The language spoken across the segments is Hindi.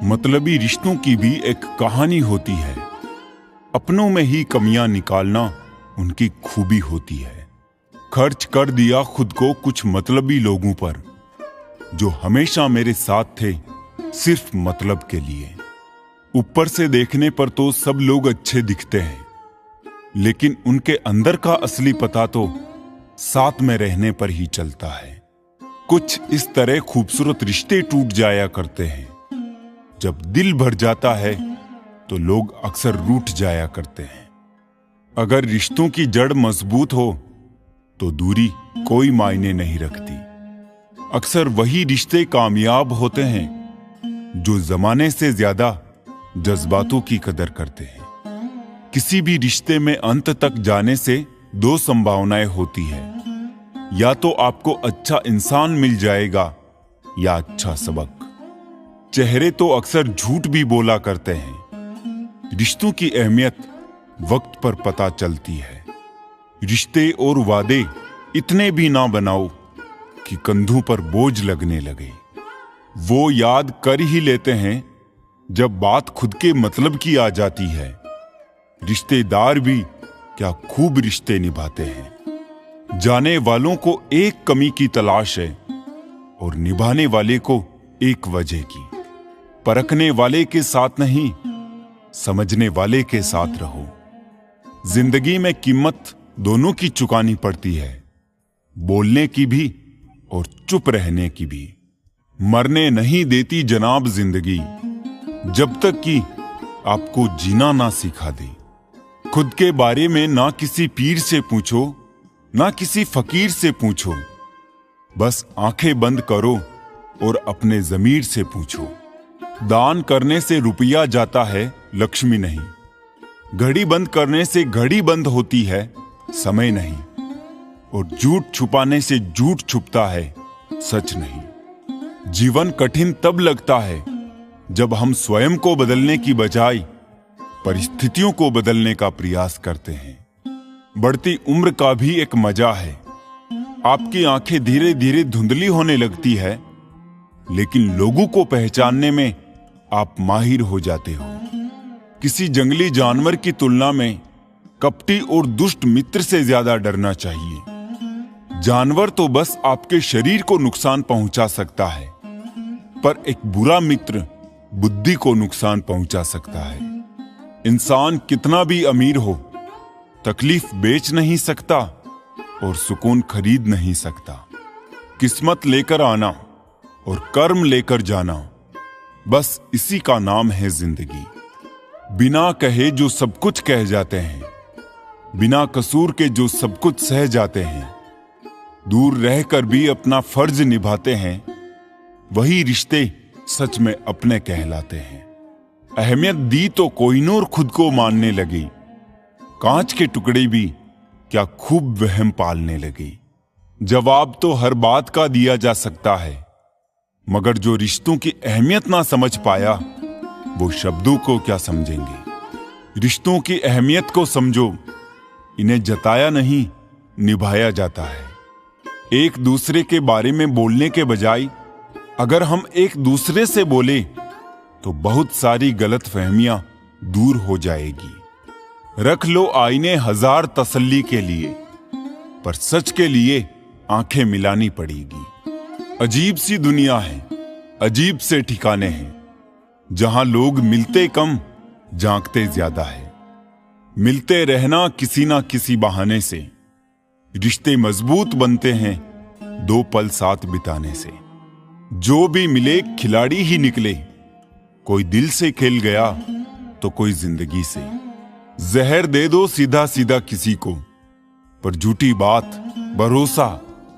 मतलबी रिश्तों की भी एक कहानी होती है। अपनों में ही कमियां निकालना उनकी खूबी होती है। खर्च कर दिया खुद को कुछ मतलबी लोगों पर, जो हमेशा मेरे साथ थे सिर्फ मतलब के लिए। ऊपर से देखने पर तो सब लोग अच्छे दिखते हैं, लेकिन उनके अंदर का असली पता तो साथ में रहने पर ही चलता है। कुछ इस तरह खूबसूरत रिश्ते टूट जाया करते हैं। जब दिल भर जाता है तो लोग अक्सर रूठ जाया करते हैं। अगर रिश्तों की जड़ मजबूत हो तो दूरी कोई मायने नहीं रखती। अक्सर वही रिश्ते कामयाब होते हैं जो जमाने से ज्यादा जज्बातों की कदर करते हैं। किसी भी रिश्ते में अंत तक जाने से दो संभावनाएं होती है। या तो आपको अच्छा इंसान मिल जाएगा या अच्छा सबक। चेहरे तो अक्सर झूठ भी बोला करते हैं। रिश्तों की अहमियत वक्त पर पता चलती है। रिश्ते और वादे इतने भी ना बनाओ कि कंधों पर बोझ लगने लगे। वो याद कर ही लेते हैं जब बात खुद के मतलब की आ जाती है। रिश्तेदार भी क्या खूब रिश्ते निभाते हैं। जाने वालों को एक कमी की तलाश है और निभाने वाले को एक वजह की। परखने वाले के साथ नहीं, समझने वाले के साथ रहो। जिंदगी में कीमत दोनों की चुकानी पड़ती है, बोलने की भी और चुप रहने की भी। मरने नहीं देती जनाब जिंदगी, जब तक कि आपको जीना ना सिखा दे। खुद के बारे में ना किसी पीर से पूछो, ना किसी फकीर से पूछो। बस आंखें बंद करो और अपने ज़मीर से पूछो। दान करने से रुपया जाता है, लक्ष्मी नहीं। घड़ी बंद करने से घड़ी बंद होती है, समय नहीं। और झूठ छुपाने से झूठ छुपता है, सच नहीं। जीवन कठिन तब लगता है जब हम स्वयं को बदलने की बजाय परिस्थितियों को बदलने का प्रयास करते हैं। बढ़ती उम्र का भी एक मजा है। आपकी आंखें धीरे धीरे धुंधली होने लगती है, लेकिन लोगों को पहचानने में आप माहिर हो जाते हो। किसी जंगली जानवर की तुलना में कपटी और दुष्ट मित्र से ज्यादा डरना चाहिए। जानवर तो बस आपके शरीर को नुकसान पहुंचा सकता है, पर एक बुरा मित्र बुद्धि को नुकसान पहुंचा सकता है। इंसान कितना भी अमीर हो, तकलीफ बेच नहीं सकता और सुकून खरीद नहीं सकता। किस्मत लेकर आना और कर्म लेकर जाना, बस इसी का नाम है जिंदगी। बिना कहे जो सब कुछ कह जाते हैं, बिना कसूर के जो सब कुछ सह जाते हैं, दूर रहकर भी अपना फर्ज निभाते हैं, वही रिश्ते सच में अपने कहलाते हैं। अहमियत दी तो कोहिनूर खुद को मानने लगी। कांच के टुकड़े भी क्या खूब वहम पालने लगे। जवाब तो हर बात का दिया जा सकता है, मगर जो रिश्तों की अहमियत ना समझ पाया, वो शब्दों को क्या समझेंगे। रिश्तों की अहमियत को समझो, इन्हें जताया नहीं, निभाया जाता है। एक दूसरे के बारे में बोलने के बजाय अगर हम एक दूसरे से बोले तो बहुत सारी गलतफहमियां दूर हो जाएगी। रख लो आईने हजार तसल्ली के लिए, पर सच के लिए आंखें मिलानी पड़ेगी। अजीब सी दुनिया है, अजीब से ठिकाने हैं, जहां लोग मिलते कम, झांकते ज्यादा है। मिलते रहना किसी ना किसी बहाने से। रिश्ते मजबूत बनते हैं दो पल साथ बिताने से। जो भी मिले खिलाड़ी ही निकले, कोई दिल से खेल गया तो कोई जिंदगी से। जहर दे दो सीधा सीधा किसी को, पर झूठी बात, भरोसा,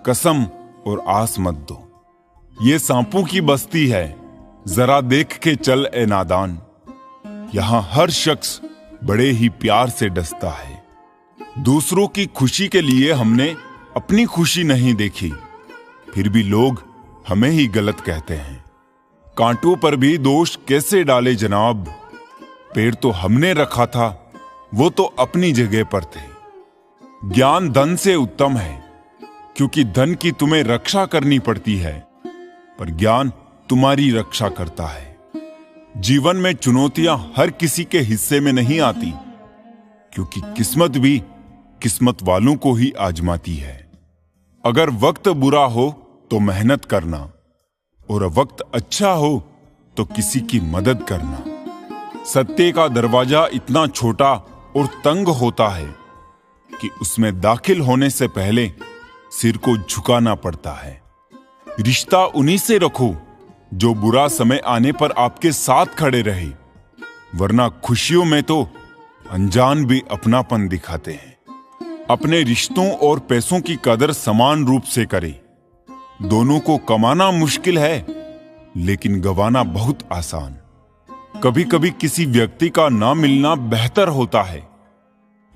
कसम और आस मत दो। ये सांपों की बस्ती है, जरा देख के चल ए नादान। यहां हर शख्स बड़े ही प्यार से डसता है। दूसरों की खुशी के लिए हमने अपनी खुशी नहीं देखी, फिर भी लोग हमें ही गलत कहते हैं। कांटों पर भी दोष कैसे डाले जनाब, पेड़ तो हमने रखा था, वो तो अपनी जगह पर थे। ज्ञान धन से उत्तम है, क्योंकि धन की तुम्हें रक्षा करनी पड़ती है, पर ज्ञान तुम्हारी रक्षा करता है। जीवन में चुनौतियां हर किसी के हिस्से में नहीं आती, क्योंकि किस्मत भी किस्मत वालों को ही आजमाती है। अगर वक्त बुरा हो तो मेहनत करना, और वक्त अच्छा हो तो किसी की मदद करना। सत्य का दरवाजा इतना छोटा और तंग होता है कि उसमें दाखिल होने से पहले सिर को झुकाना पड़ता है। रिश्ता उन्हीं से रखो जो बुरा समय आने पर आपके साथ खड़े रहे, वरना खुशियों में तो अनजान भी अपनापन दिखाते हैं। अपने रिश्तों और पैसों की कदर समान रूप से करें। दोनों को कमाना मुश्किल है, लेकिन गंवाना बहुत आसान। कभी कभी किसी व्यक्ति का ना मिलना बेहतर होता है,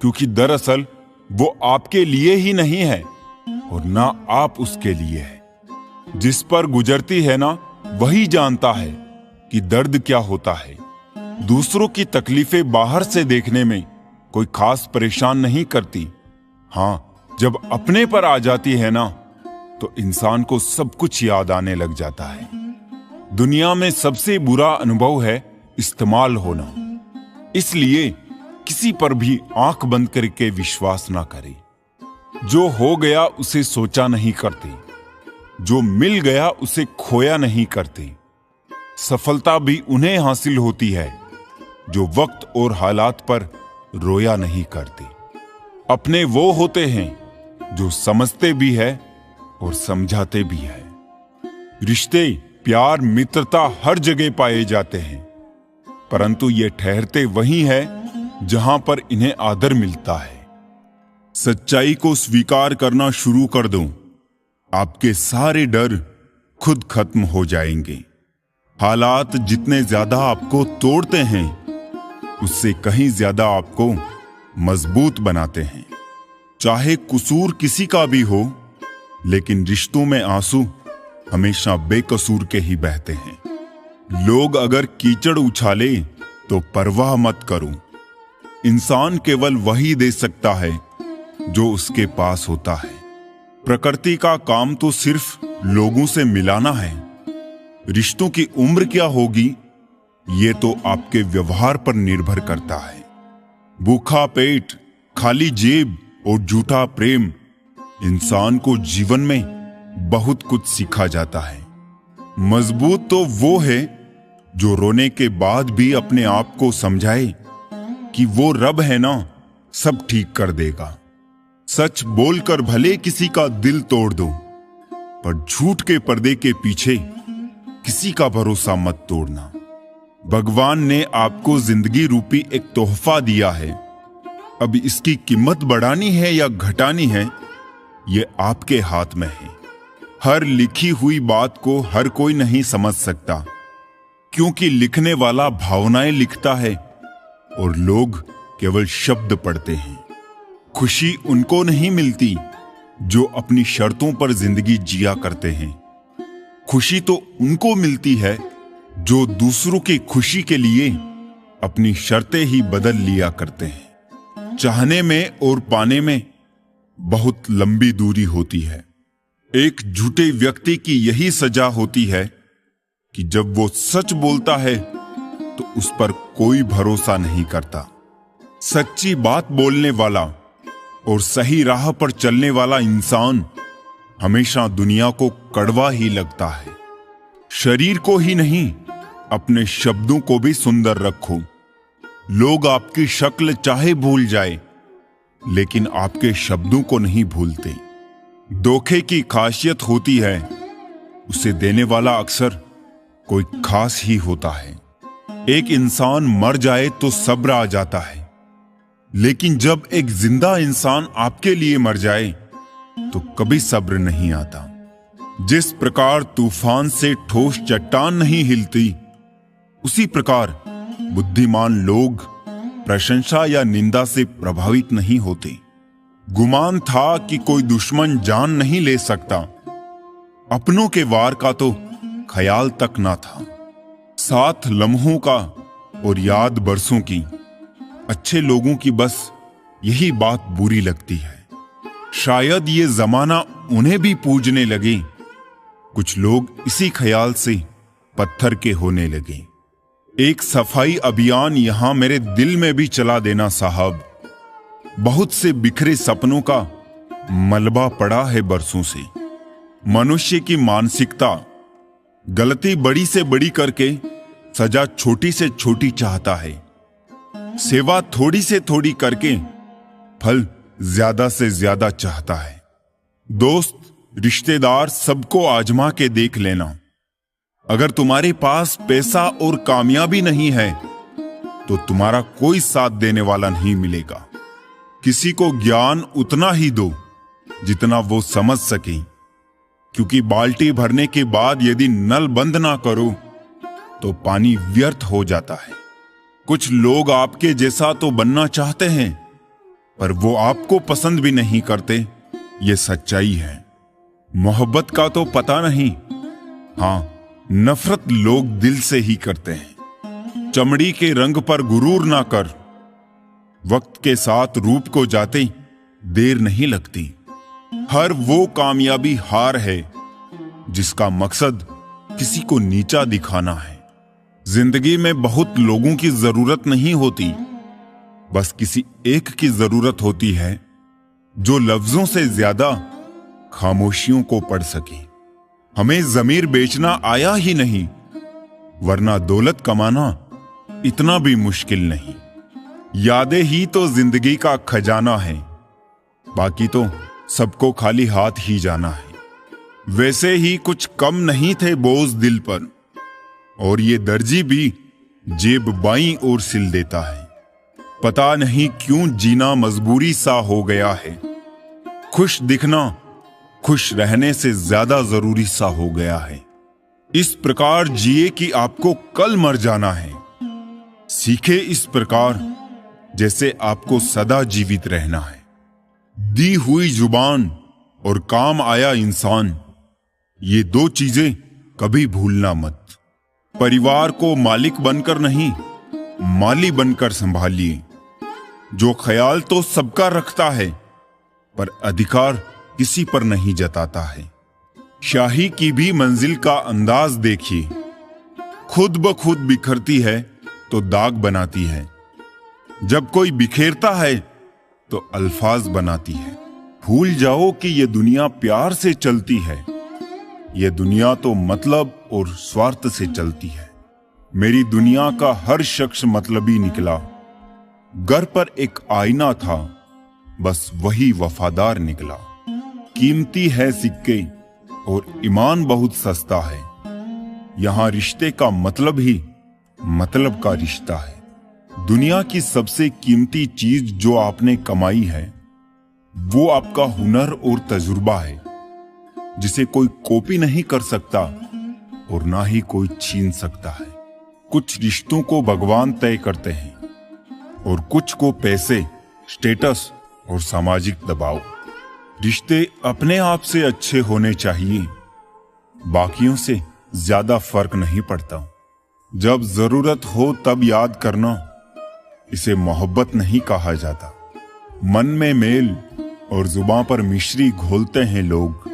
क्योंकि दरअसल वो आपके लिए ही नहीं है और ना आप उसके लिए है। जिस पर गुजरती है ना, वही जानता है कि दर्द क्या होता है। दूसरों की तकलीफें बाहर से देखने में कोई खास परेशान नहीं करती। हाँ, जब अपने पर आ जाती है ना, तो इंसान को सब कुछ याद आने लग जाता है। दुनिया में सबसे बुरा अनुभव है इस्तेमाल होना। इसलिए किसी पर भी आंख बंद करके विश्वास ना करें। जो हो गया उसे सोचा नहीं करते, जो मिल गया उसे खोया नहीं करते। सफलता भी उन्हें हासिल होती है जो वक्त और हालात पर रोया नहीं करते। अपने वो होते हैं जो समझते भी है और समझाते भी है। रिश्ते, प्यार, मित्रता हर जगह पाए जाते हैं, परंतु ये ठहरते वहीं है जहां पर इन्हें आदर मिलता है। सच्चाई को स्वीकार करना शुरू कर दो, आपके सारे डर खुद खत्म हो जाएंगे। हालात जितने ज्यादा आपको तोड़ते हैं, उससे कहीं ज्यादा आपको मजबूत बनाते हैं। चाहे कसूर किसी का भी हो, लेकिन रिश्तों में आंसू हमेशा बेकसूर के ही बहते हैं। लोग अगर कीचड़ उछाले तो परवाह मत करो। इंसान केवल वही दे सकता है जो उसके पास होता है। प्रकृति का काम तो सिर्फ लोगों से मिलाना है। रिश्तों की उम्र क्या होगी, ये तो आपके व्यवहार पर निर्भर करता है। भूखा पेट, खाली जेब और झूठा प्रेम इंसान को जीवन में बहुत कुछ सिखा जाता है। मजबूत तो वो है जो रोने के बाद भी अपने आप को समझाए कि वो रब है ना, सब ठीक कर देगा। सच बोलकर भले किसी का दिल तोड़ दो, पर झूठ के पर्दे के पीछे किसी का भरोसा मत तोड़ना। भगवान ने आपको जिंदगी रूपी एक तोहफा दिया है। अब इसकी कीमत बढ़ानी है या घटानी है, ये आपके हाथ में है। हर लिखी हुई बात को हर कोई नहीं समझ सकता, क्योंकि लिखने वाला भावनाएं लिखता है और लोग केवल शब्द पढ़ते हैं। खुशी उनको नहीं मिलती जो अपनी शर्तों पर जिंदगी जिया करते हैं। खुशी तो उनको मिलती है जो दूसरों की खुशी के लिए अपनी शर्तें ही बदल लिया करते हैं। चाहने में और पाने में बहुत लंबी दूरी होती है। एक झूठे व्यक्ति की यही सजा होती है कि जब वो सच बोलता है तो उस पर कोई भरोसा नहीं करता। सच्ची बात बोलने वाला और सही राह पर चलने वाला इंसान हमेशा दुनिया को कड़वा ही लगता है। शरीर को ही नहीं, अपने शब्दों को भी सुंदर रखो। लोग आपकी शक्ल चाहे भूल जाए, लेकिन आपके शब्दों को नहीं भूलते। धोखे की खासियत होती है, उसे देने वाला अक्सर कोई खास ही होता है। एक इंसान मर जाए तो सब्र आ जाता है, लेकिन जब एक जिंदा इंसान आपके लिए मर जाए तो कभी सब्र नहीं आता। जिस प्रकार तूफान से ठोस चट्टान नहीं हिलती, उसी प्रकार बुद्धिमान लोग प्रशंसा या निंदा से प्रभावित नहीं होते। गुमान था कि कोई दुश्मन जान नहीं ले सकता, अपनों के वार का तो ख्याल तक ना था। साथ लम्हों का और याद बरसों की, अच्छे लोगों की बस यही बात बुरी लगती है। शायद ये जमाना उन्हें भी पूजने लगे। कुछ लोग इसी ख्याल से पत्थर के होने लगे। एक सफाई अभियान यहां मेरे दिल में भी चला देना साहब। बहुत से बिखरे सपनों का मलबा पड़ा है बरसों से। मनुष्य की मानसिकता गलती बड़ी से बड़ी करके सजा छोटी से छोटी चाहता है। सेवा थोड़ी से थोड़ी करके फल ज्यादा से ज्यादा चाहता है। दोस्त, रिश्तेदार, सबको आजमा के देख लेना। अगर तुम्हारे पास पैसा और कामयाबी नहीं है तो तुम्हारा कोई साथ देने वाला नहीं मिलेगा। किसी को ज्ञान उतना ही दो जितना वो समझ सके, क्योंकि बाल्टी भरने के बाद यदि नल बंद ना करो तो पानी व्यर्थ हो जाता है। कुछ लोग आपके जैसा तो बनना चाहते हैं, पर वो आपको पसंद भी नहीं करते। ये सच्चाई है। मोहब्बत का तो पता नहीं, हाँ, नफरत लोग दिल से ही करते हैं। चमड़ी के रंग पर गुरूर ना कर। वक्त के साथ रूप को जाते देर नहीं लगती। हर वो कामयाबी हार है जिसका मकसद किसी को नीचा दिखाना है। जिंदगी में बहुत लोगों की जरूरत नहीं होती, बस किसी एक की जरूरत होती है जो लफ्जों से ज्यादा खामोशियों को पढ़ सके। हमें जमीर बेचना आया ही नहीं, वरना दौलत कमाना इतना भी मुश्किल नहीं। यादें ही तो जिंदगी का खजाना है, बाकी तो सबको खाली हाथ ही जाना है। वैसे ही कुछ कम नहीं थे बोझ दिल पर, और ये दर्जी भी जेब बाईं ओर सिल देता है। पता नहीं क्यों जीना मजबूरी सा हो गया है। खुश दिखना खुश रहने से ज्यादा जरूरी सा हो गया है। इस प्रकार जिए कि आपको कल मर जाना है। सीखे इस प्रकार जैसे आपको सदा जीवित रहना है। दी हुई जुबान और काम आया इंसान, ये दो चीजें कभी भूलना मत। परिवार को मालिक बनकर नहीं, माली बनकर संभालिए। जो ख्याल तो सबका रखता है, पर अधिकार किसी पर नहीं जताता है। शाही की भी मंजिल का अंदाज देखिए। खुद ब खुद बिखरती है तो दाग बनाती है। जब कोई बिखेरता है तो अल्फाज बनाती है। भूल जाओ कि ये दुनिया प्यार से चलती है। ये दुनिया तो मतलब और स्वार्थ से चलती है। मेरी दुनिया का हर शख्स मतलबी निकला। घर पर एक आईना था, बस वही वफादार निकला। कीमती है सिक्के और ईमान बहुत सस्ता है। यहां रिश्ते का मतलब ही मतलब का रिश्ता है। दुनिया की सबसे कीमती चीज जो आपने कमाई है वो आपका हुनर और तजुर्बा है, जिसे कोई कॉपी नहीं कर सकता और ना ही कोई छीन सकता है। कुछ रिश्तों को भगवान तय करते हैं और कुछ को पैसे, स्टेटस और सामाजिक दबाव। रिश्ते अपने आप से अच्छे होने चाहिए, बाकियों से ज्यादा फर्क नहीं पड़ता। जब जरूरत हो तब याद करना, इसे मोहब्बत नहीं कहा जाता। मन में मेल और जुबान पर मिश्री घोलते हैं लोग।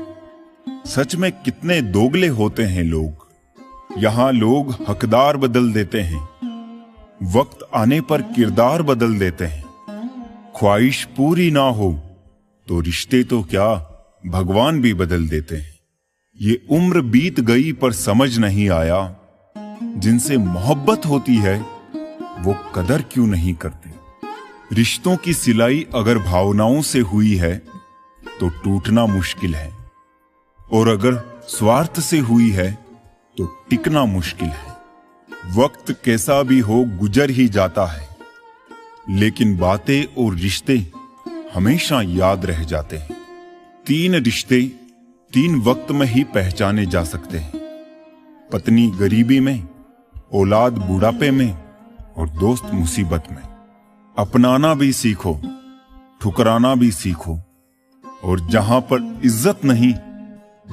सच में कितने दोगले होते हैं लोग। यहां लोग हकदार बदल देते हैं, वक्त आने पर किरदार बदल देते हैं। ख्वाहिश पूरी ना हो तो रिश्ते तो क्या भगवान भी बदल देते हैं। ये उम्र बीत गई पर समझ नहीं आया, जिनसे मोहब्बत होती है वो कदर क्यों नहीं करते। रिश्तों की सिलाई अगर भावनाओं से हुई है तो टूटना मुश्किल है, और अगर स्वार्थ से हुई है तो टिकना मुश्किल है। वक्त कैसा भी हो गुजर ही जाता है, लेकिन बातें और रिश्ते हमेशा याद रह जाते हैं। 3 रिश्ते 3 वक्त में ही पहचाने जा सकते हैं। पत्नी गरीबी में, औलाद बुढ़ापे में और दोस्त मुसीबत में। अपनाना भी सीखो, ठुकराना भी सीखो, और जहां पर इज्जत नहीं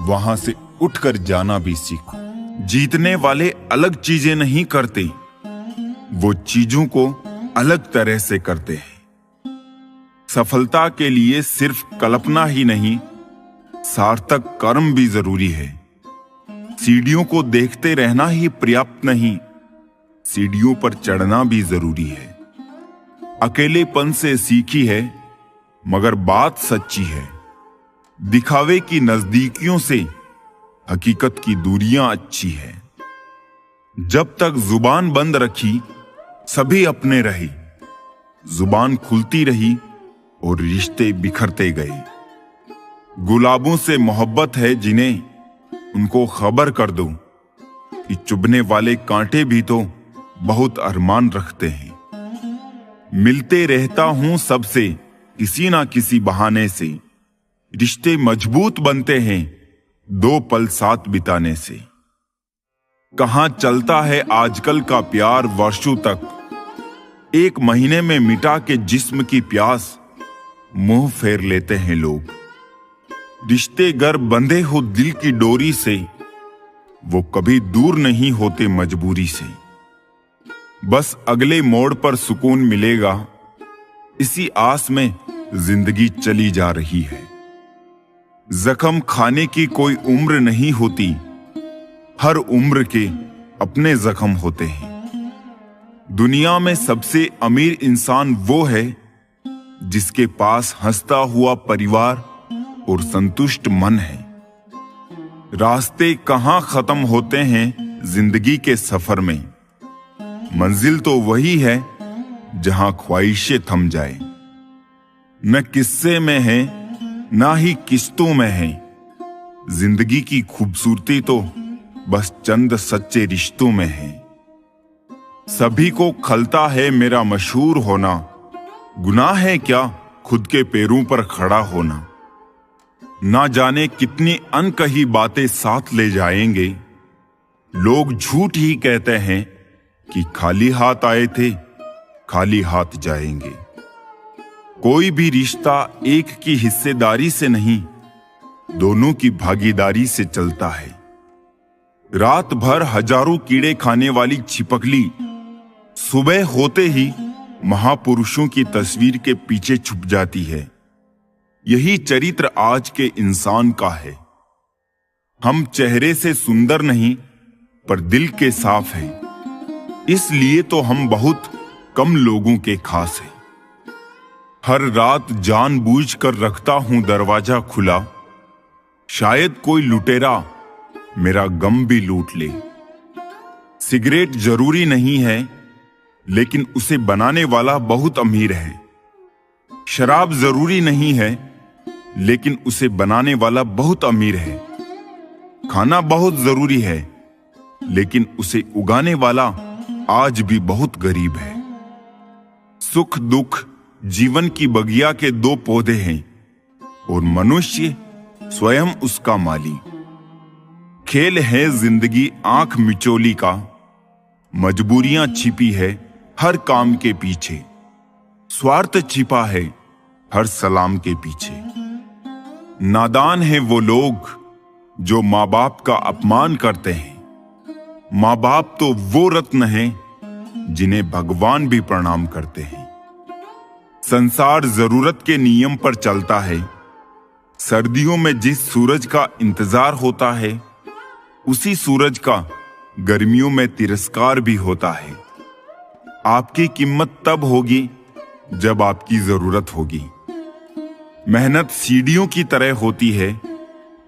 वहां से उठकर जाना भी सीखो। जीतने वाले अलग चीजें नहीं करते, वो चीजों को अलग तरह से करते हैं। सफलता के लिए सिर्फ कल्पना ही नहीं, सार्थक कर्म भी जरूरी है। सीढ़ियों को देखते रहना ही पर्याप्त नहीं, सीढ़ियों पर चढ़ना भी जरूरी है। अकेलेपन से सीखी है, मगर बात सच्ची है। दिखावे की नजदीकियों से हकीकत की दूरियां अच्छी है। जब तक जुबान बंद रखी सभी अपने रहे, जुबान खुलती रही और रिश्ते बिखरते गए। गुलाबों से मोहब्बत है जिन्हें, उनको खबर कर दो कि चुभने वाले कांटे भी तो बहुत अरमान रखते हैं। मिलते रहता हूं सबसे किसी ना किसी बहाने से, रिश्ते मजबूत बनते हैं दो पल साथ बिताने से। कहां चलता है आजकल का प्यार वर्षों तक, एक महीने में मिटा के जिस्म की प्यास मुंह फेर लेते हैं लोग। रिश्ते गर बंधे हो दिल की डोरी से, वो कभी दूर नहीं होते मजबूरी से। बस अगले मोड़ पर सुकून मिलेगा, इसी आस में जिंदगी चली जा रही है। जख्म खाने की कोई उम्र नहीं होती, हर उम्र के अपने जख्म होते हैं। दुनिया में सबसे अमीर इंसान वो है जिसके पास हंसता हुआ परिवार और संतुष्ट मन है। रास्ते कहां खत्म होते हैं जिंदगी के सफर में, मंजिल तो वही है जहां ख्वाहिशें थम जाए। न किस्से में है ना ही किस्तों में है, जिंदगी की खूबसूरती तो बस चंद सच्चे रिश्तों में है। सभी को खलता है मेरा मशहूर होना, गुनाह है क्या खुद के पैरों पर खड़ा होना। ना जाने कितनी अनकही बातें साथ ले जाएंगे, लोग झूठ ही कहते हैं कि खाली हाथ आए थे खाली हाथ जाएंगे। कोई भी रिश्ता एक की हिस्सेदारी से नहीं, दोनों की भागीदारी से चलता है। रात भर हजारों कीड़े खाने वाली छिपकली सुबह होते ही महापुरुषों की तस्वीर के पीछे छुप जाती है। यही चरित्र आज के इंसान का है। हम चेहरे से सुंदर नहीं पर दिल के साफ हैं, इसलिए तो हम बहुत कम लोगों के खास हैं। हर रात जानबूझकर रखता हूं दरवाजा खुला, शायद कोई लुटेरा मेरा गम भी लूट ले। सिगरेट जरूरी नहीं है, लेकिन उसे बनाने वाला बहुत अमीर है। शराब जरूरी नहीं है, लेकिन उसे बनाने वाला बहुत अमीर है। खाना बहुत जरूरी है, लेकिन उसे उगाने वाला आज भी बहुत गरीब है। सुख दुख जीवन की बगिया के दो पौधे हैं और मनुष्य स्वयं उसका माली। खेल है जिंदगी आंख मिचोली का, मजबूरियां छिपी है हर काम के पीछे। स्वार्थ छिपा है हर सलाम के पीछे। नादान है वो लोग जो माँ बाप का अपमान करते हैं। माँ बाप तो वो रत्न हैं जिन्हें भगवान भी प्रणाम करते हैं। संसार जरूरत के नियम पर चलता है। सर्दियों में जिस सूरज का इंतजार होता है, उसी सूरज का गर्मियों में तिरस्कार भी होता है। आपकी कीमत तब होगी जब आपकी जरूरत होगी। मेहनत सीढ़ियों की तरह होती है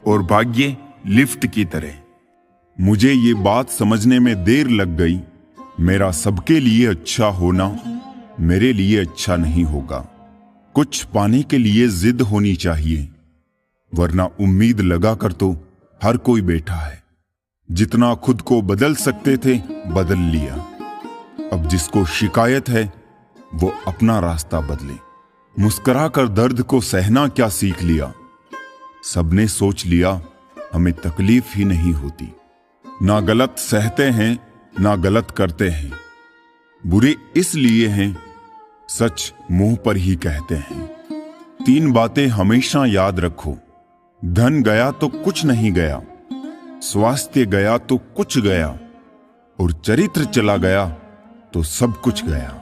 और भाग्य लिफ्ट की तरह। मुझे ये बात समझने में देर लग गई, मेरा सबके लिए अच्छा होना मेरे लिए अच्छा नहीं होगा। कुछ पाने के लिए जिद होनी चाहिए, वरना उम्मीद लगा कर तो हर कोई बैठा है। जितना खुद को बदल सकते थे बदल लिया, अब जिसको शिकायत है वो अपना रास्ता बदले। मुस्कुरा कर दर्द को सहना क्या सीख लिया, सबने सोच लिया हमें तकलीफ ही नहीं होती। ना गलत सहते हैं ना गलत करते हैं, बुरे इसलिए हैं सच मुंह पर ही कहते हैं। 3 बातें हमेशा याद रखो, धन गया तो कुछ नहीं गया, स्वास्थ्य गया तो कुछ गया, और चरित्र चला गया तो सब कुछ गया।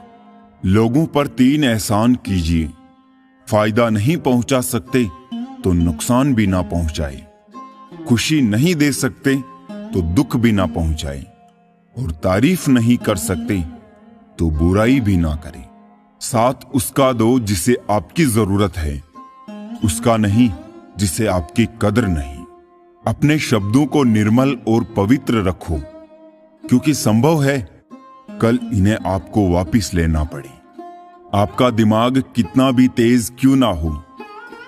लोगों पर 3 एहसान कीजिए, फायदा नहीं पहुंचा सकते तो नुकसान भी ना पहुंचाए, खुशी नहीं दे सकते तो दुख भी ना पहुंचाए। और तारीफ नहीं कर सकते तो बुराई भी ना करें। साथ उसका दो जिसे आपकी जरूरत है, उसका नहीं जिसे आपकी कदर नहीं। अपने शब्दों को निर्मल और पवित्र रखो, क्योंकि संभव है कल इन्हें आपको वापस लेना पड़े। आपका दिमाग कितना भी तेज क्यों ना हो,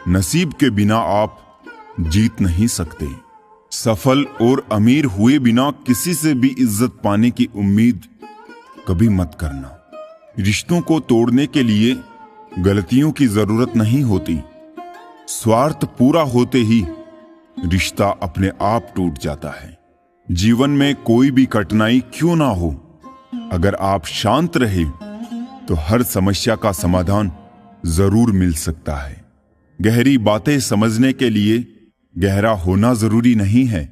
नसीब के बिना आप जीत नहीं सकते। सफल और अमीर हुए बिना किसी से भी इज्जत पाने की उम्मीद कभी मत करना। रिश्तों को तोड़ने के लिए गलतियों की जरूरत नहीं होती। स्वार्थ पूरा होते ही रिश्ता अपने आप टूट जाता है। जीवन में कोई भी कठिनाई क्यों ना हो, अगर आप शांत रहे तो हर समस्या का समाधान जरूर मिल सकता है। गहरी बातें समझने के लिए गहरा होना जरूरी नहीं है,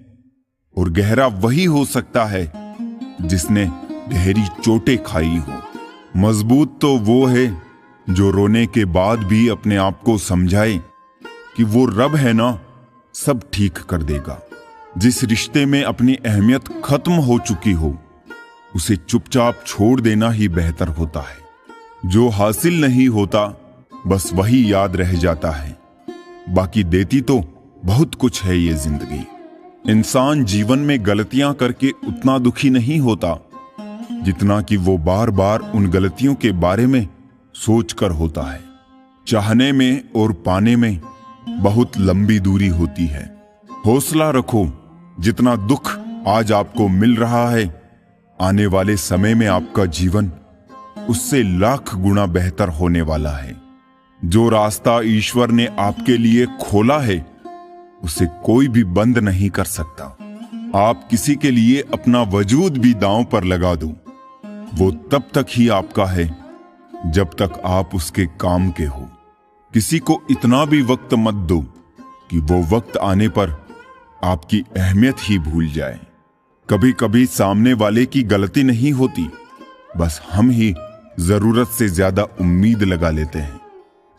और गहरा वही हो सकता है जिसने गहरी चोटें खाई हो। मजबूत तो वो है जो रोने के बाद भी अपने आप को समझाए कि वो रब है ना, सब ठीक कर देगा। जिस रिश्ते में अपनी अहमियत खत्म हो चुकी हो, उसे चुपचाप छोड़ देना ही बेहतर होता है। जो हासिल नहीं होता बस वही याद रह जाता है। बाकी देती तो बहुत कुछ है ये जिंदगी। इंसान जीवन में गलतियां करके उतना दुखी नहीं होता जितना कि वो बार बार उन गलतियों के बारे में सोचकर होता है। चाहने में और पाने में बहुत लंबी दूरी होती है। हौसला रखो, जितना दुख आज आपको मिल रहा है, आने वाले समय में आपका जीवन उससे लाख गुना बेहतर होने वाला है। जो रास्ता ईश्वर ने आपके लिए खोला है, उसे कोई भी बंद नहीं कर सकता। आप किसी के लिए अपना वजूद भी दांव पर लगा दो, वो तब तक ही आपका है जब तक आप उसके काम के हो। किसी को इतना भी वक्त मत दो कि वो वक्त आने पर आपकी अहमियत ही भूल जाए। कभी कभी सामने वाले की गलती नहीं होती, बस हम ही जरूरत से ज्यादा उम्मीद लगा लेते हैं।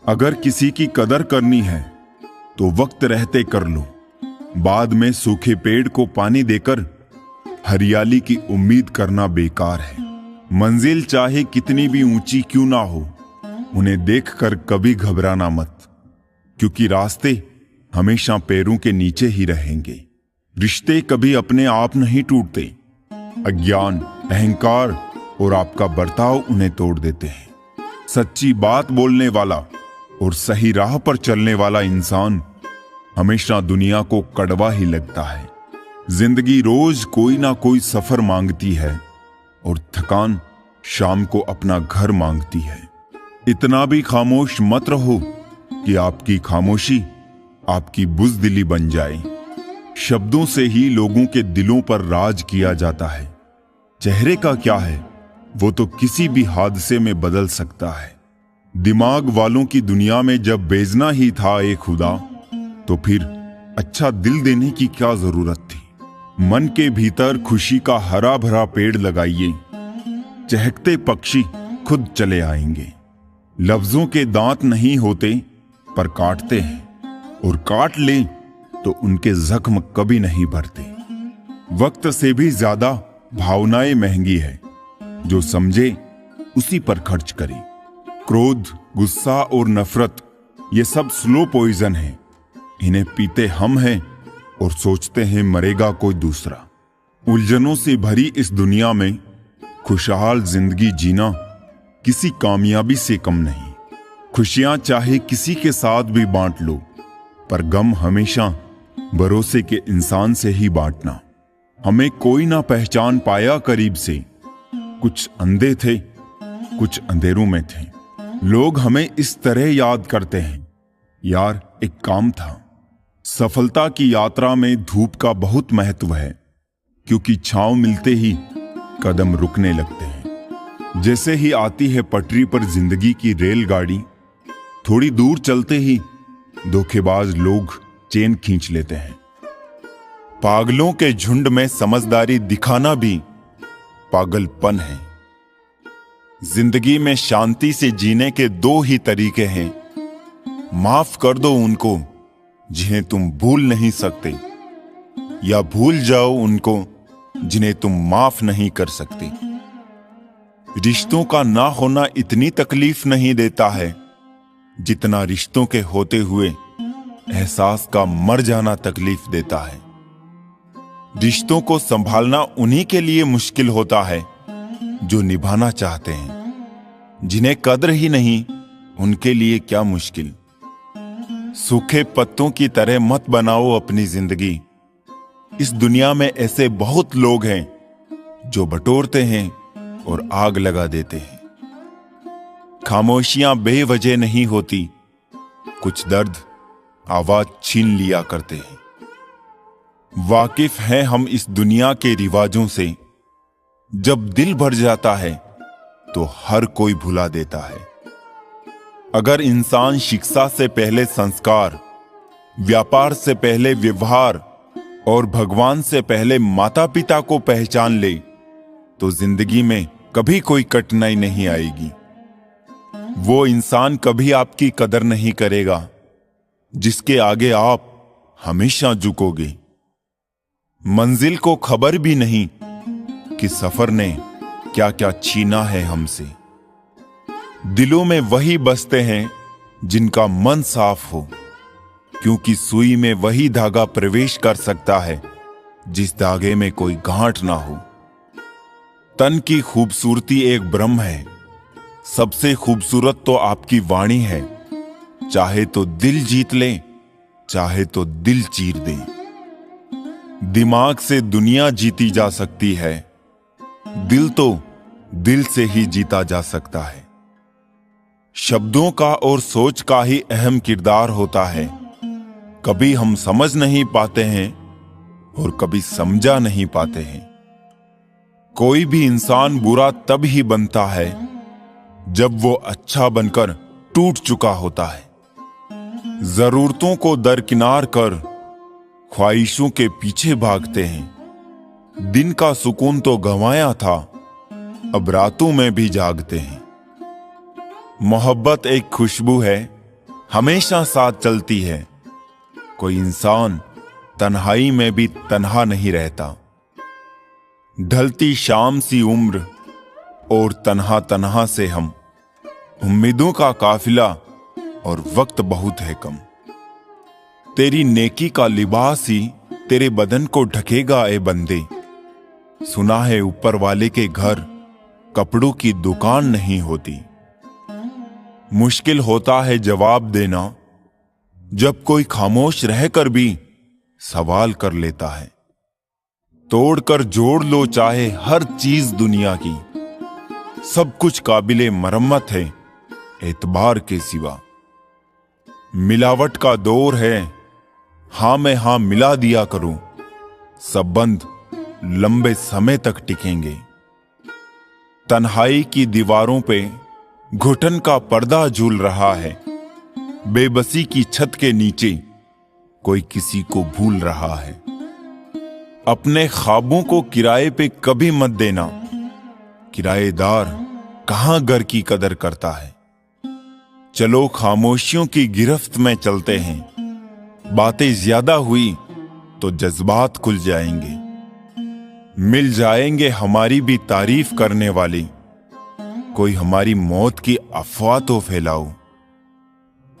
अगर किसी की कदर करनी है तो वक्त रहते कर लो। बाद में सूखे पेड़ को पानी देकर हरियाली की उम्मीद करना बेकार है। मंजिल चाहे कितनी भी ऊंची क्यों ना हो, उन्हें देखकर कभी घबराना मत, क्योंकि रास्ते हमेशा पैरों के नीचे ही रहेंगे। रिश्ते कभी अपने आप नहीं टूटते। अज्ञान, अहंकार और आपका बर्ताव उन्हें तोड़ देते हैं। सच्ची बात बोलने वाला और सही राह पर चलने वाला इंसान हमेशा दुनिया को कड़वा ही लगता है। जिंदगी रोज कोई ना कोई सफर मांगती है और थकान शाम को अपना घर मांगती है। इतना भी खामोश मत रहो कि आपकी खामोशी आपकी बुज़दिली बन जाए। शब्दों से ही लोगों के दिलों पर राज किया जाता है। चेहरे का क्या है, वो तो किसी भी हादसे में बदल सकता है। दिमाग वालों की दुनिया में जब बेजना ही था एक खुदा, तो फिर अच्छा दिल देने की क्या जरूरत थी। मन के भीतर खुशी का हरा भरा पेड़ लगाइए, चहकते पक्षी खुद चले आएंगे। लफ्जों के दांत नहीं होते पर काटते हैं, और काट ले तो उनके जख्म कभी नहीं भरते। वक्त से भी ज्यादा भावनाएं महंगी है, जो समझे उसी पर खर्च करे। क्रोध, गुस्सा और नफरत ये सब स्लो पॉइजन है। इन्हें पीते हम हैं और सोचते हैं मरेगा कोई दूसरा। उलझनों से भरी इस दुनिया में खुशहाल जिंदगी जीना किसी कामयाबी से कम नहीं। खुशियां चाहे किसी के साथ भी बांट लो, पर गम हमेशा भरोसे के इंसान से ही बांटना। हमें कोई ना पहचान पाया करीब से। कुछ अंधे थे, कुछ अंधेरों में थे। लोग हमें इस तरह याद करते हैं, यार एक काम था। सफलता की यात्रा में धूप का बहुत महत्व है, क्योंकि छांव मिलते ही कदम रुकने लगते हैं। जैसे ही आती है पटरी पर जिंदगी की रेलगाड़ी, थोड़ी दूर चलते ही धोखेबाज लोग चेन खींच लेते हैं। पागलों के झुंड में समझदारी दिखाना भी पागलपन है। जिंदगी में शांति से जीने के दो ही तरीके हैं। माफ कर दो उनको जिन्हें तुम भूल नहीं सकते, या भूल जाओ उनको जिन्हें तुम माफ नहीं कर सकते। रिश्तों का ना होना इतनी तकलीफ नहीं देता है जितना रिश्तों के होते हुए एहसास का मर जाना तकलीफ देता है। रिश्तों को संभालना उन्हीं के लिए मुश्किल होता है जो निभाना चाहते हैं। जिन्हें कद्र ही नहीं, उनके लिए क्या मुश्किल। सूखे पत्तों की तरह मत बनाओ अपनी जिंदगी। इस दुनिया में ऐसे बहुत लोग हैं जो बटोरते हैं और आग लगा देते हैं। खामोशियां बेवजह नहीं होती, कुछ दर्द आवाज छीन लिया करते हैं। वाकिफ हैं हम इस दुनिया के रिवाजों से, जब दिल भर जाता है तो हर कोई भुला देता है। अगर इंसान शिक्षा से पहले संस्कार, व्यापार से पहले व्यवहार और भगवान से पहले माता पिता को पहचान ले तो जिंदगी में कभी कोई कठिनाई नहीं आएगी। वो इंसान कभी आपकी कदर नहीं करेगा जिसके आगे आप हमेशा झुकोगे। मंजिल को खबर भी नहीं कि सफर ने क्या क्या छीना है हमसे। दिलों में वही बसते हैं जिनका मन साफ हो, क्योंकि सुई में वही धागा प्रवेश कर सकता है जिस धागे में कोई गांठ ना हो। तन की खूबसूरती एक ब्रह्म है, सबसे खूबसूरत तो आपकी वाणी है। चाहे तो दिल जीत ले, चाहे तो दिल चीर दे। दिमाग से दुनिया जीती जा सकती है, दिल तो दिल से ही जीता जा सकता है। शब्दों का और सोच का ही अहम किरदार होता है। कभी हम समझ नहीं पाते हैं और कभी समझा नहीं पाते हैं। कोई भी इंसान बुरा तब ही बनता है जब वो अच्छा बनकर टूट चुका होता है। जरूरतों को दरकिनार कर ख्वाहिशों के पीछे भागते हैं। दिन का सुकून तो गंवाया था, अब रातों में भी जागते हैं। मोहब्बत एक खुशबू है, हमेशा साथ चलती है। कोई इंसान तन्हाई में भी तन्हा नहीं रहता। ढलती शाम सी उम्र और तन्हा तन्हा से हम, उम्मीदों का काफिला और वक्त बहुत है कम। तेरी नेकी का लिबास ही तेरे बदन को ढकेगा ए बंदे। सुना है ऊपर वाले के घर कपड़ों की दुकान नहीं होती। मुश्किल होता है जवाब देना जब कोई खामोश रहकर भी सवाल कर लेता है। तोड़कर जोड़ लो चाहे हर चीज दुनिया की, सब कुछ काबिले मरम्मत है एतबार के सिवा। मिलावट का दौर है, हां में हां मिला दिया करूं, संबंध लंबे समय तक टिकेंगे। तन्हाई की दीवारों पे घुटन का पर्दा झूल रहा है। बेबसी की छत के नीचे कोई किसी को भूल रहा है। अपने ख्वाबों को किराए पे कभी मत देना, किराएदार कहां घर की कदर करता है। चलो खामोशियों की गिरफ्त में चलते हैं, बातें ज्यादा हुई तो जज्बात खुल जाएंगे। मिल जाएंगे हमारी भी तारीफ करने वाली, कोई हमारी मौत की अफवाह तो फैलाओ।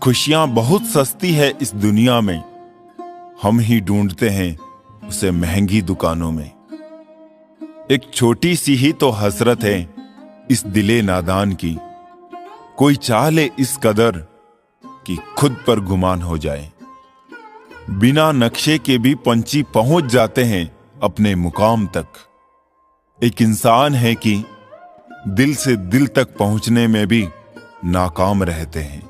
खुशियां बहुत सस्ती है इस दुनिया में, हम ही ढूंढते हैं उसे महंगी दुकानों में। एक छोटी सी ही तो हसरत है इस दिले नादान की, कोई चाह ले इस कदर कि खुद पर गुमान हो जाए। बिना नक्शे के भी पंछी पहुंच जाते हैं अपने मुकाम तक। एक इंसान है कि दिल से दिल तक पहुंचने में भी नाकाम रहते हैं।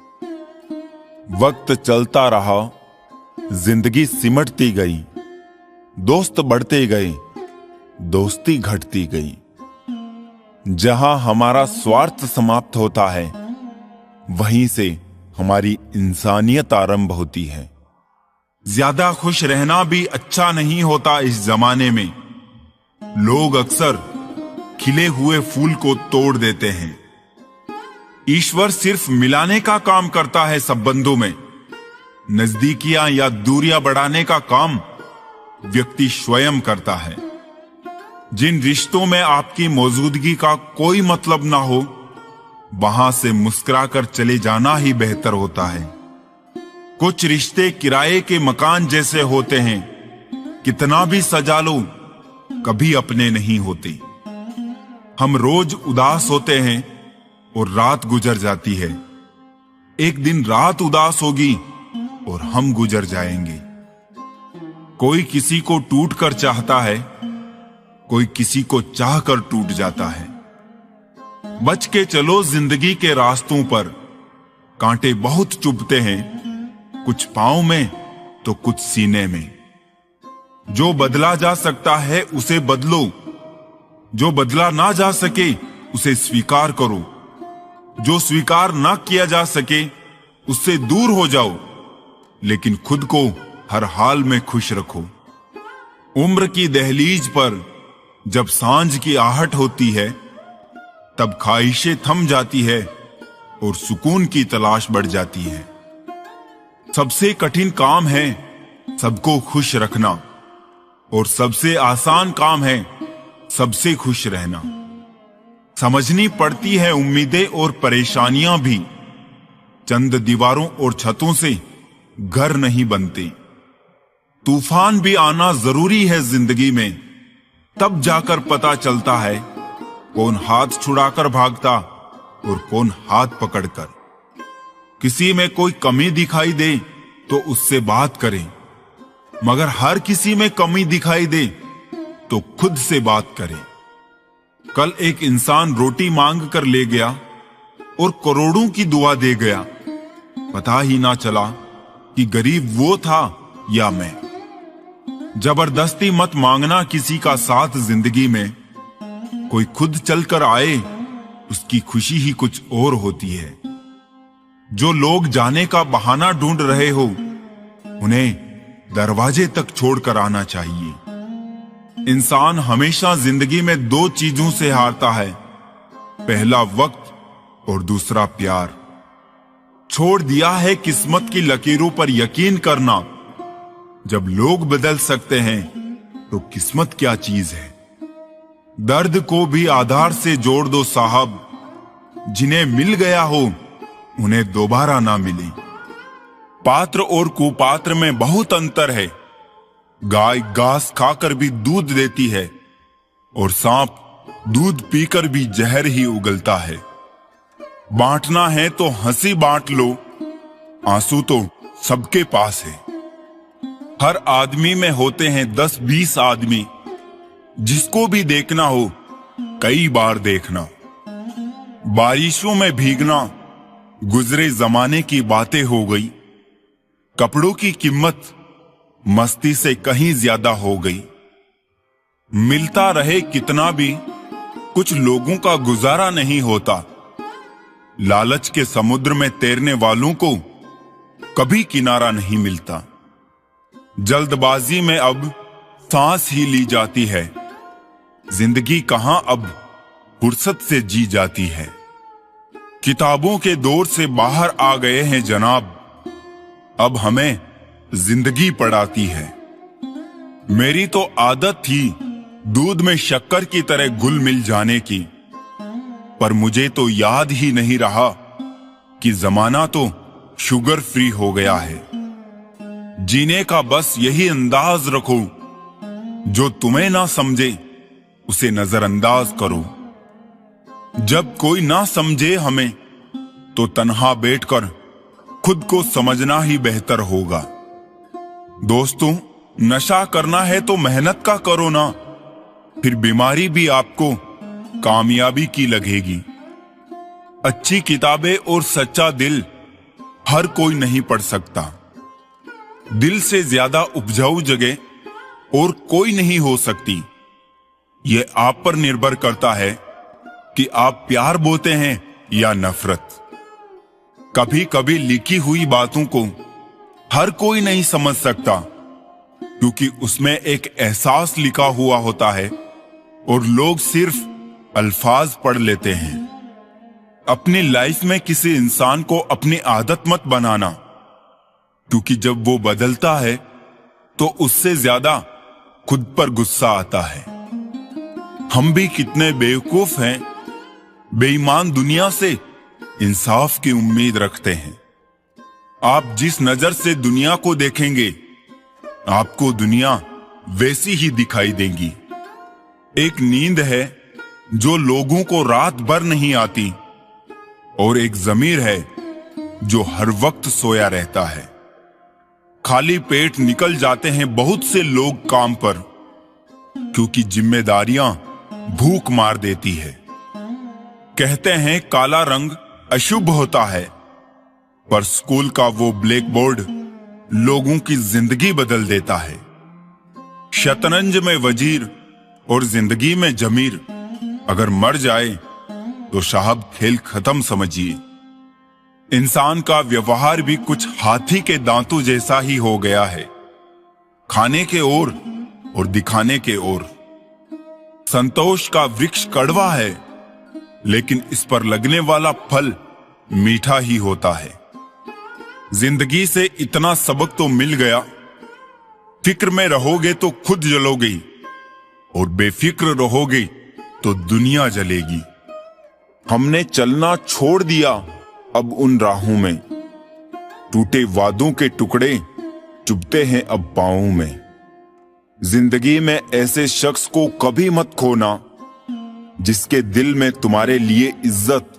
वक्त चलता रहा, जिंदगी सिमटती गई, दोस्त बढ़ते गए, दोस्ती घटती गई। जहां हमारा स्वार्थ समाप्त होता है, वहीं से हमारी इंसानियत आरंभ होती है। ज्यादा खुश रहना भी अच्छा नहीं होता इस जमाने में। लोग अक्सर खिले हुए फूल को तोड़ देते हैं। ईश्वर सिर्फ मिलाने का काम करता है संबंधों में। नजदीकियां या दूरियां बढ़ाने का काम व्यक्ति स्वयं करता है। जिन रिश्तों में आपकी मौजूदगी का कोई मतलब ना हो, वहां से मुस्कुराकर चले जाना ही बेहतर होता है। कुछ रिश्ते किराए के मकान जैसे होते हैं, कितना भी सजा लो कभी अपने नहीं होते। हम रोज उदास होते हैं और रात गुजर जाती है। एक दिन रात उदास होगी और हम गुजर जाएंगे। कोई किसी को टूट कर चाहता है, कोई किसी को चाह कर टूट जाता है। बच के चलो जिंदगी के रास्तों पर, कांटे बहुत चुभते हैं, कुछ पांव में तो कुछ सीने में। जो बदला जा सकता है उसे बदलो, जो बदला ना जा सके उसे स्वीकार करो, जो स्वीकार ना किया जा सके उससे दूर हो जाओ, लेकिन खुद को हर हाल में खुश रखो। उम्र की दहलीज पर जब सांझ की आहट होती है, तब ख्वाहिशें थम जाती है और सुकून की तलाश बढ़ जाती है। सबसे कठिन काम है सबको खुश रखना, और सबसे आसान काम है सबसे खुश रहना। समझनी पड़ती है उम्मीदें और परेशानियां भी, चंद दीवारों और छतों से घर नहीं बनते। तूफान भी आना जरूरी है जिंदगी में, तब जाकर पता चलता है कौन हाथ छुड़ाकर भागता और कौन हाथ पकड़कर। किसी में कोई कमी दिखाई दे तो उससे बात करें, मगर हर किसी में कमी दिखाई दे तो खुद से बात करें। कल एक इंसान रोटी मांग कर ले गया और करोड़ों की दुआ दे गया। पता ही ना चला कि गरीब वो था या मैं। जबरदस्ती मत मांगना किसी का साथ जिंदगी में, कोई खुद चलकर आए उसकी खुशी ही कुछ और होती है। जो लोग जाने का बहाना ढूंढ रहे हो, उन्हें दरवाजे तक छोड़कर आना चाहिए। इंसान हमेशा जिंदगी में दो चीजों से हारता है, पहला वक्त और दूसरा प्यार। छोड़ दिया है किस्मत की लकीरों पर यकीन करना। जब लोग बदल सकते हैं तो किस्मत क्या चीज है। दर्द को भी आधार से जोड़ दो साहब, जिन्हें मिल गया हो उन्हें दोबारा ना मिले। पात्र और कुपात्र में बहुत अंतर है। गाय घास खाकर भी दूध देती है और सांप दूध पीकर भी जहर ही उगलता है। बांटना है तो हंसी बांट लो, आंसू तो सबके पास है। हर आदमी में होते हैं 10-20 आदमी, जिसको भी देखना हो कई बार देखना। बारिशों में भीगना गुजरे जमाने की बातें हो गई। कपड़ों की कीमत मस्ती से कहीं ज्यादा हो गई। मिलता रहे कितना भी, कुछ लोगों का गुजारा नहीं होता। लालच के समुद्र में तैरने वालों को कभी किनारा नहीं मिलता। जल्दबाजी में अब सांस ही ली जाती है, जिंदगी कहां अब फुर्सत से जी जाती है। किताबों के दौर से बाहर आ गए हैं जनाब, अब हमें जिंदगी पढ़ाती है। मेरी तो आदत थी दूध में शक्कर की तरह घुल मिल जाने की, पर मुझे तो याद ही नहीं रहा कि जमाना तो शुगर फ्री हो गया है। जीने का बस यही अंदाज रखो, जो तुम्हें ना समझे उसे नजरअंदाज करो। जब कोई ना समझे हमें तो तन्हा बैठकर खुद को समझना ही बेहतर होगा। दोस्तों, नशा करना है तो मेहनत का करो ना, फिर बीमारी भी आपको कामयाबी की लगेगी। अच्छी किताबें और सच्चा दिल हर कोई नहीं पढ़ सकता। दिल से ज्यादा उपजाऊ जगह और कोई नहीं हो सकती। यह आप पर निर्भर करता है कि आप प्यार बोते हैं या नफरत। कभी कभी लिखी हुई बातों को हर कोई नहीं समझ सकता, क्योंकि उसमें एक एहसास लिखा हुआ होता है और लोग सिर्फ अल्फाज पढ़ लेते हैं। अपनी लाइफ में किसी इंसान को अपनी आदत मत बनाना, क्योंकि जब वो बदलता है तो उससे ज्यादा खुद पर गुस्सा आता है। हम भी कितने बेवकूफ हैं, बेईमान दुनिया से इंसाफ की उम्मीद रखते हैं। आप जिस नजर से दुनिया को देखेंगे, आपको दुनिया वैसी ही दिखाई देगी। एक नींद है जो लोगों को रात भर नहीं आती, और एक ज़मीर है जो हर वक्त सोया रहता है। खाली पेट निकल जाते हैं बहुत से लोग काम पर, क्योंकि जिम्मेदारियां भूख मार देती है। कहते हैं काला रंग अशुभ होता है, पर स्कूल का वो ब्लैक बोर्ड लोगों की जिंदगी बदल देता है। शतरंज में वजीर और जिंदगी में जमीर अगर मर जाए तो साहब खेल खत्म समझिए। इंसान का व्यवहार भी कुछ हाथी के दांतों जैसा ही हो गया है, खाने के ओर और दिखाने के ओर। संतोष का वृक्ष कड़वा है, लेकिन इस पर लगने वाला फल मीठा ही होता है। जिंदगी से इतना सबक तो मिल गया, फिक्र में रहोगे तो खुद जलोगे, और बेफिक्र रहोगे तो दुनिया जलेगी। हमने चलना छोड़ दिया अब उन राहों में, टूटे वादों के टुकड़े चुभते हैं अब पांवों में। जिंदगी में ऐसे शख्स को कभी मत खोना जिसके दिल में तुम्हारे लिए इज्जत,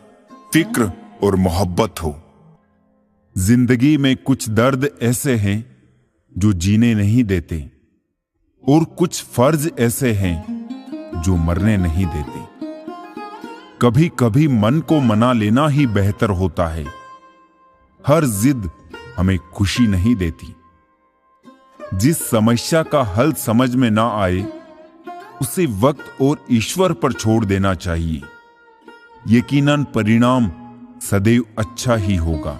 फिक्र और मोहब्बत हो। जिंदगी में कुछ दर्द ऐसे हैं जो जीने नहीं देते, और कुछ फर्ज ऐसे हैं जो मरने नहीं देते। कभी कभी मन को मना लेना ही बेहतर होता है। हर जिद हमें खुशी नहीं देती। जिस समस्या का हल समझ में ना आए, उसे वक्त और ईश्वर पर छोड़ देना चाहिए। यकीनन परिणाम सदैव अच्छा ही होगा।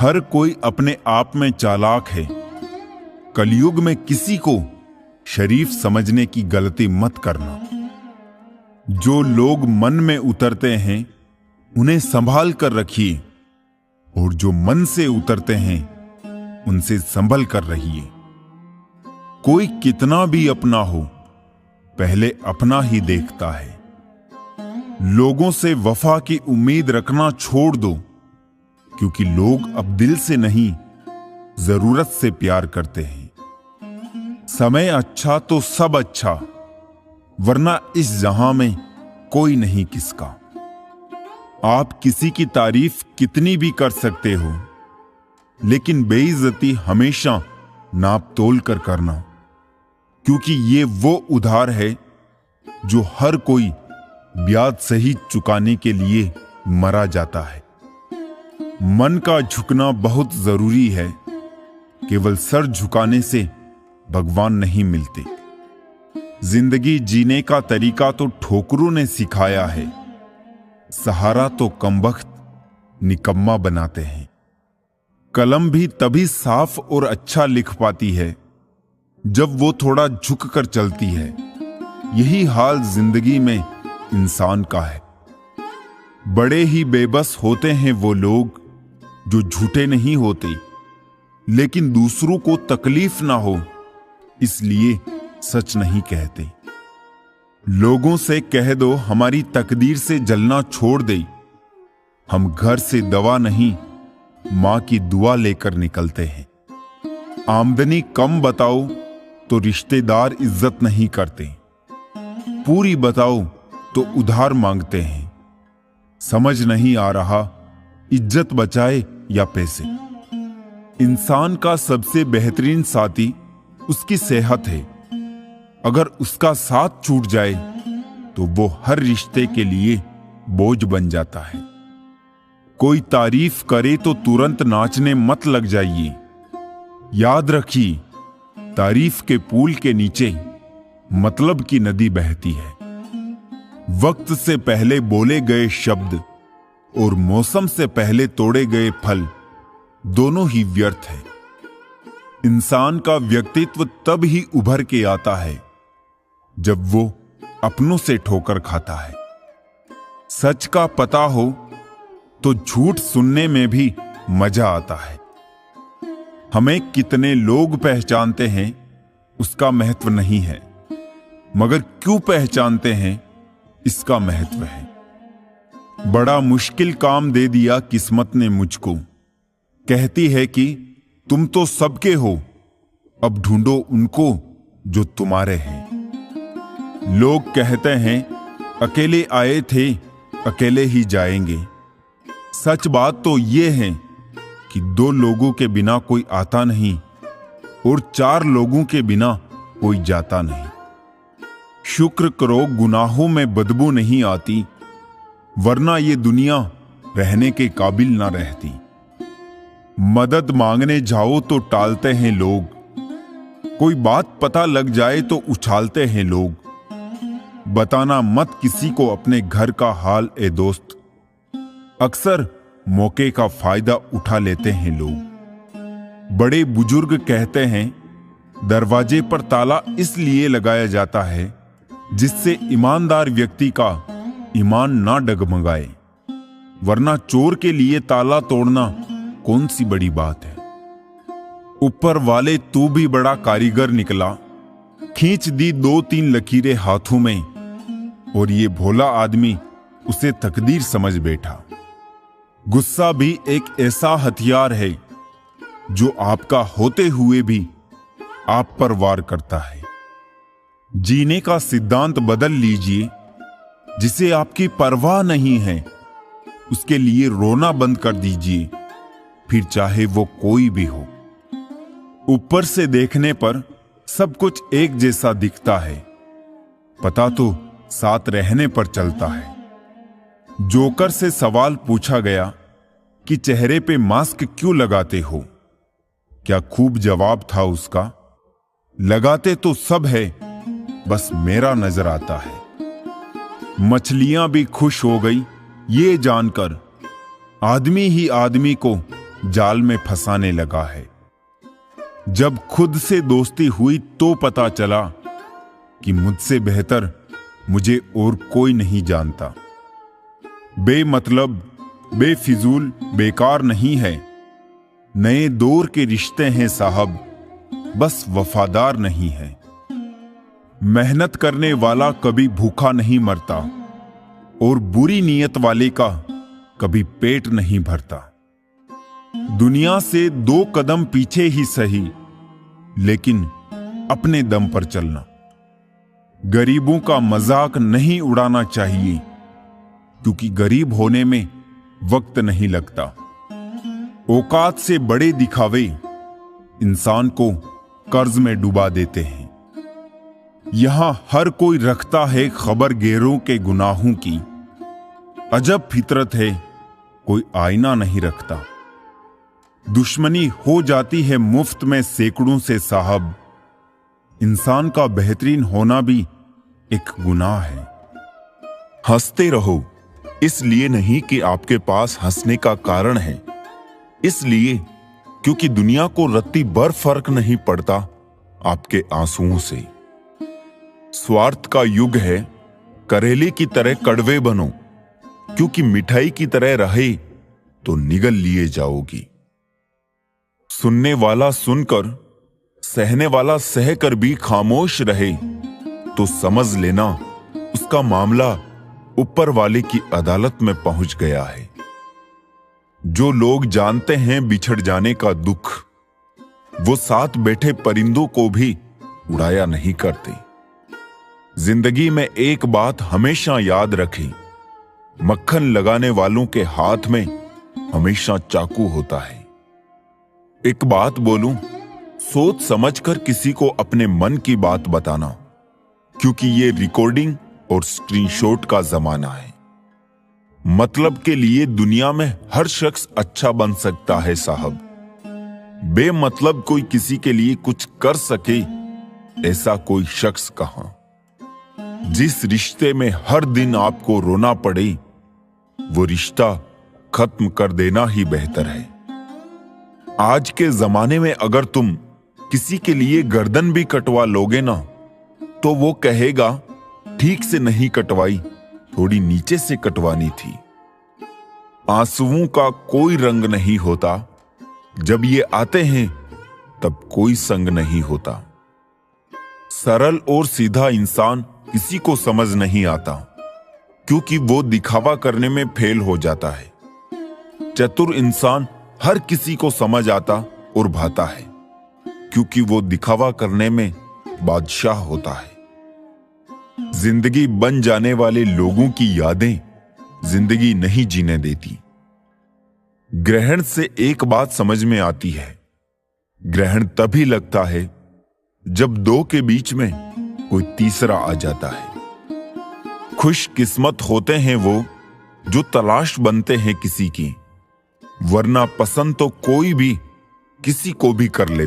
हर कोई अपने आप में चालाक है। कलयुग में किसी को शरीफ समझने की गलती मत करना। जो लोग मन में उतरते हैं उन्हें संभाल कर रखिए, और जो मन से उतरते हैं उनसे संभल कर रहिए। कोई कितना भी अपना हो, पहले अपना ही देखता है। लोगों से वफा की उम्मीद रखना छोड़ दो, क्योंकि लोग अब दिल से नहीं, जरूरत से प्यार करते हैं। समय अच्छा तो सब अच्छा, वरना इस जहां में कोई नहीं किसका। आप किसी की तारीफ कितनी भी कर सकते हो, लेकिन बेइज्जती हमेशा नाप तोल कर करना, क्योंकि ये वो उधार है जो हर कोई ब्याज सहित चुकाने के लिए मरा जाता है। मन का झुकना बहुत जरूरी है। केवल सर झुकाने से भगवान नहीं मिलते। जिंदगी जीने का तरीका तो ठोकरों ने सिखाया है, सहारा तो कमबख्त निकम्मा बनाते हैं। कलम भी तभी साफ और अच्छा लिख पाती है जब वो थोड़ा झुक कर चलती है। यही हाल जिंदगी में इंसान का है। बड़े ही बेबस होते हैं वो लोग जो झूठे नहीं होते, लेकिन दूसरों को तकलीफ ना हो इसलिए सच नहीं कहते। लोगों से कह दो हमारी तकदीर से जलना छोड़ दे। हम घर से दवा नहीं, मां की दुआ लेकर निकलते हैं। आमदनी कम बताओ तो रिश्तेदार इज्जत नहीं करते। पूरी बताओ तो उधार मांगते हैं। समझ नहीं आ रहा इज्जत बचाए या पैसे। इंसान का सबसे बेहतरीन साथी उसकी सेहत है। अगर उसका साथ छूट जाए तो वो हर रिश्ते के लिए बोझ बन जाता है। कोई तारीफ करे तो तुरंत नाचने मत लग जाइए। याद रखिए, तारीफ के पुल के नीचे मतलब की नदी बहती है। वक्त से पहले बोले गए शब्द और मौसम से पहले तोड़े गए फल दोनों ही व्यर्थ है। इंसान का व्यक्तित्व तब ही उभर के आता है जब वो अपनों से ठोकर खाता है। सच का पता हो तो झूठ सुनने में भी मजा आता है। हमें कितने लोग पहचानते हैं उसका महत्व नहीं है, मगर क्यों पहचानते हैं, इसका महत्व है। बड़ा मुश्किल काम दे दिया किस्मत ने मुझको, कहती है कि तुम तो सबके हो, अब ढूंढो उनको जो तुम्हारे हैं। लोग कहते हैं अकेले आए थे अकेले ही जाएंगे। सच बात तो ये है कि 2 लोगों के बिना कोई आता नहीं और 4 लोगों के बिना कोई जाता नहीं। शुक्र करो गुनाहों में बदबू नहीं आती, वरना ये दुनिया रहने के काबिल ना रहती। मदद मांगने जाओ तो टालते हैं लोग, कोई बात पता लग जाए तो उछालते हैं लोग। बताना मत किसी को अपने घर का हाल ए दोस्त, अक्सर मौके का फायदा उठा लेते हैं लोग। बड़े बुजुर्ग कहते हैं दरवाजे पर ताला इसलिए लगाया जाता है जिससे ईमानदार व्यक्ति का ईमान ना डगमगाए, वरना चोर के लिए ताला तोड़ना कौन सी बड़ी बात है। ऊपर वाले तू भी बड़ा कारीगर निकला, खींच दी 2-3 लकीरें हाथों में और ये भोला आदमी उसे तकदीर समझ बैठा। गुस्सा भी एक ऐसा हथियार है जो आपका होते हुए भी आप पर वार करता है। जीने का सिद्धांत बदल लीजिए, जिसे आपकी परवाह नहीं है उसके लिए रोना बंद कर दीजिए, फिर चाहे वो कोई भी हो। ऊपर से देखने पर सब कुछ एक जैसा दिखता है, पता तो साथ रहने पर चलता है। जोकर से सवाल पूछा गया कि चेहरे पे मास्क क्यों लगाते हो? क्या खूब जवाब था उसका, लगाते तो सब है, बस मेरा नजर आता है। मछलियां भी खुश हो गई ये जानकर आदमी ही आदमी को जाल में फंसाने लगा है। जब खुद से दोस्ती हुई तो पता चला कि मुझसे बेहतर मुझे और कोई नहीं जानता। बेमतलब, बेफिजूल, बेकार नहीं है। नए दौर के रिश्ते हैं साहब, बस वफादार नहीं है। मेहनत करने वाला कभी भूखा नहीं मरता और बुरी नीयत वाले का कभी पेट नहीं भरता। दुनिया से 2 कदम पीछे ही सही, लेकिन अपने दम पर चलना। गरीबों का मजाक नहीं उड़ाना चाहिए, क्योंकि गरीब होने में वक्त नहीं लगता। औकात से बड़े दिखावे इंसान को कर्ज में डुबा देते हैं। यहां हर कोई रखता है खबर गैरों के गुनाहों की। अजब फितरत है, कोई आईना नहीं रखता। दुश्मनी हो जाती है मुफ्त में सैकड़ों से साहब। इंसान का बेहतरीन होना भी एक गुनाह है। हंसते रहो, इसलिए नहीं कि आपके पास हंसने का कारण है, इसलिए क्योंकि दुनिया को रत्ती भर फर्क नहीं पड़ता आपके आंसुओं से। स्वार्थ का युग है, करेले की तरह कड़वे बनो, क्योंकि मिठाई की तरह रहे तो निगल लिए जाओगी। सुनने वाला सुनकर, सहने वाला सहकर भी खामोश रहे तो समझ लेना उसका मामला ऊपर वाले की अदालत में पहुंच गया है। जो लोग जानते हैं बिछड़ जाने का दुख, वो साथ बैठे परिंदों को भी उड़ाया नहीं करते। जिंदगी में एक बात हमेशा याद रखें, मक्खन लगाने वालों के हाथ में हमेशा चाकू होता है। एक बात बोलूं, सोच समझकर किसी को अपने मन की बात बताना, क्योंकि ये रिकॉर्डिंग और स्क्रीनशॉट का जमाना है। मतलब के लिए दुनिया में हर शख्स अच्छा बन सकता है साहब। बेमतलब कोई किसी के लिए कुछ कर सके, ऐसा कोई शख्स कहां। जिस रिश्ते में हर दिन आपको रोना पड़े, वो रिश्ता खत्म कर देना ही बेहतर है। आज के जमाने में अगर तुम किसी के लिए गर्दन भी कटवा लोगे ना, तो वो कहेगा ठीक से नहीं कटवाई, थोड़ी नीचे से कटवानी थी। आंसुओं का कोई रंग नहीं होता, जब ये आते हैं तब कोई संग नहीं होता। सरल और सीधा इंसान किसी को समझ नहीं आता, क्योंकि वो दिखावा करने में फेल हो जाता है। चतुर इंसान हर किसी को समझ आता और भाता है, क्योंकि वो दिखावा करने में बादशाह होता है। जिंदगी बन जाने वाले लोगों की यादें जिंदगी नहीं जीने देती। ग्रहण से एक बात समझ में आती है, ग्रहण तभी लगता है जब दो के बीच में कोई तीसरा आ जाता है। खुशकिस्मत होते हैं वो जो तलाश बनते हैं किसी की, वरना पसंद तो कोई भी किसी को भी कर लेता है।